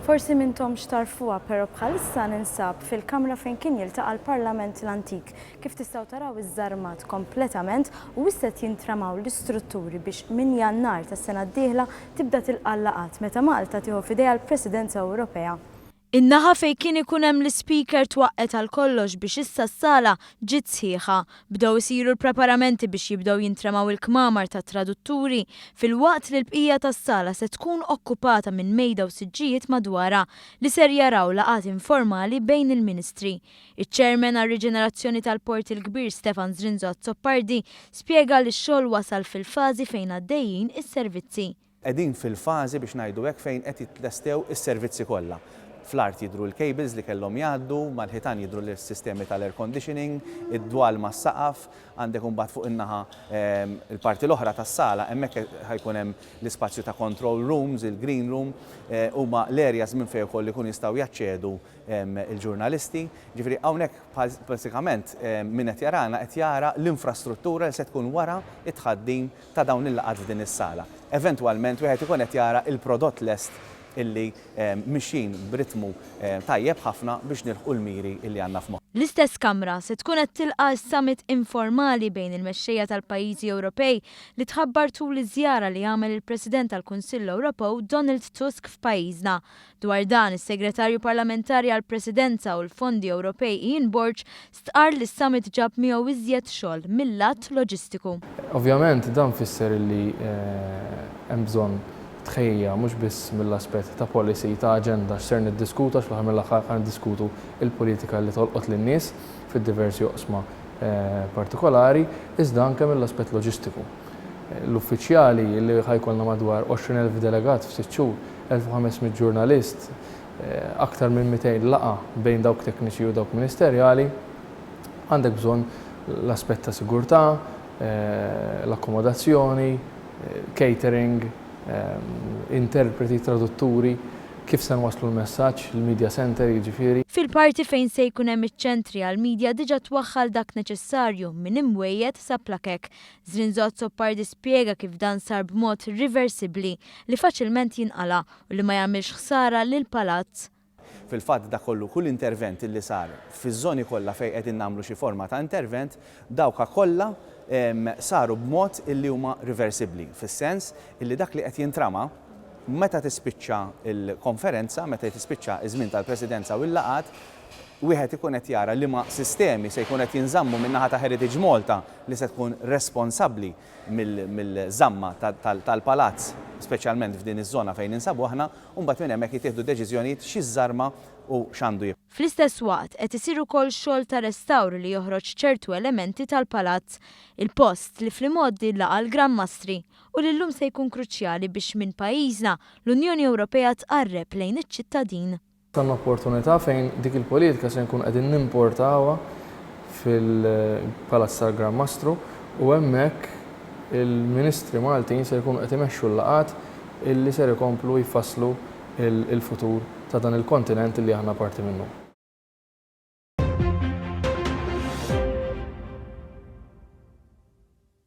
Forsi mintom xtarfuha, pero bħalissa ninsab fil-kamra fejn kien jiltaqa' l-Parlament l-Antik. Kif tistgħu taraw iż-żarmat kompletament u issa jintramaw l-istrutturi biex minn Jannar tas-sena d-dieħla tibda tilqa' meta Malta tieħu f'idejha l-Presidenza Ewropea. In-naħa fejn kien ikun hemm l-speaker twaqqet għal kollox biex issa s-sala ġiet sħiħa. Bdew isiru l-preparamenti biex jibdew jintremaw il-kmamar ta' tradutturi filwaqt li l-bqija tas-sala se tkun okkupata minn mejda u siġġijiet madwarha li ser jaraw laqgħat informali bejn il-Ministri. Iċ-Chairman għar-Riġenerazzjoni tal-Port il-Kbir Stefan Zrinzo Azzopardi spjega li x-xogħol wasal fil-fażi fejn għaddejjin is-servizzi. Qegħdin fil-fażi biex ngħidu hekk fejn qed jitlestew is-servizzi kollha. Fl-art jidru l-cables li kellhom jgħaddu, mal-ħitan jidru l-sistemi tal-air conditioning, id-dwal mas-saqaf, għandek imbagħad fuq in-naħa il-parti l-oħra tas-sala, hemmhekk ħajkun hemm l-ispazju ta' control rooms, il-green room, huma l-areas minn fejn ukoll ikun jistgħu jaċċedu il-ġurnalisti. Ġifieri hawnhekk bażikament min qed jarana qed jara l-infrastruttura li se tkun wara it-tħaddim ta' dawn il-laqgħat f'din is-sala. Eventwalment wieħed ikun qed jara il-prodott lest illi mixin b'ritmu tajjeb ħafna biex nilħqu l-miri illi għandna f'moħħ. L-istess kamra se tkun qed tilqa' summit informali bejn il-mexxejja tal-pajjiżi Ewropej li tħabbar tul iż-żjara li għamel il-President tal-Kunsill Ewropew Donald Tusk f'pajjiżna. Dwar dan is-Segretarju Parlamentari għall-Presidenza u l-Fondi Ewropej Ian Borg stqarr li s-summit ġab miegħu iżjed xogħol mill-lat loġistiku. Ovvjament dan fisser li hemm bżonn tħejja mhux biss mill-aspett ta' policy ta' aġenda x'ser niddiskuta fl-aħħar mill-aħħar ħan niddiskutu il-politika li tolqot lin-nies fid-diversi oqsma partikolari, iżda anke mill-aspett loġistiku. L-uffiċjali li ħajkollna madwar 20,000 delegat f'sitt xhur, 1500 ġurnalist, aktar minn 200 laqa bejn dawk tekniċi u dawk ministerjali, għandek bżonn l-aspett ta' sigurtà, l-akkomodazzjoni, catering, interpreti, tradutturi, kif se nwaslu l-messaġġ, il-media center jiġifieri. Fil-parti fejn se jkun hemm iċ-ċentri għall-midja diġà twaħħal dak neċessarju minn imwejjed sa plakek. Zrinzo Azzopardi spjega kif dan sar b'mod reversibbli li faċilment jinqala u li ma jagħmilx ħsara lill-palazz. Fil-fatt da kollu kull intervent illi sar fiż-żoni kollha fejn qegħdin nagħmlu xi forma ta' intervent dawka kollha saru b'mod illi huma reversibbli, fis-sens illi dak li qed jintrama meta tispiċċa il-konferenza, meta tispiċċa iż-żmien tal-Presidenza u l-laqgħat, wieħed ikun qed jara liema sistemi se jkun qed jinżammu min-naħa ta' Heritage Malta li se tkun responsabbli mill-żamma tal-palazz, speċjalment f'din iż-żona fejn insabu aħna, u mbagħad minn hemmhekk jittieħdu deċiżjonijiet x'iż-żarma u x'għandu jibqa'. Fl-istess waqt qed isir ukoll xogħol ta' restawr li joħroġ ċertu elementi tal-palazz, il-post li fl-imoddi laqa l-Gran Mastri u li llum se jkun kruċjali biex minn pajjiżna l-Unjoni Ewropea tqarreb lejn iċ-ċittadin. Għandna opportunità fejn dik il-politika se nkun qegħdin nimportawha fil-Palazz tal-Gran Mastru u hemmhekk il-Ministri Maltin se jkunu qed imexxu l-laqgħat illi ser ikomplu jfasslu il-futur ta' dan il-kontinent li aħna parti minnu.